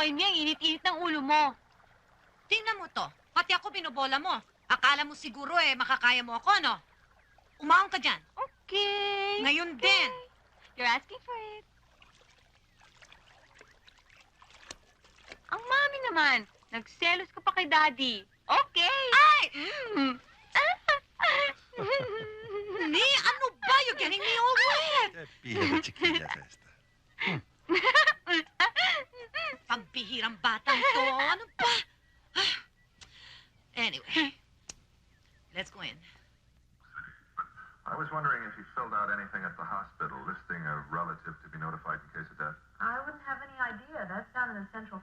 Amy, ang init-init ng ulo mo. Tingnan mo to. Pati ako binobola mo. Akala mo siguro makakaya mo ako, no? Umaong ka dyan. Okay. Ngayon din. You're asking for it. Ang mami naman, nagselos ka pa kay Daddy. Okay. Ay! Mm. Ni, ano ba? You're getting me all wet. Qué pija de chiquilla es esta. Pambihirang batang to. Ano ba? Anyway, let's go in. I was wondering if you filled out anything at the hospital listing a relative to be notified in case of death. I wouldn't have any idea. That's down in the central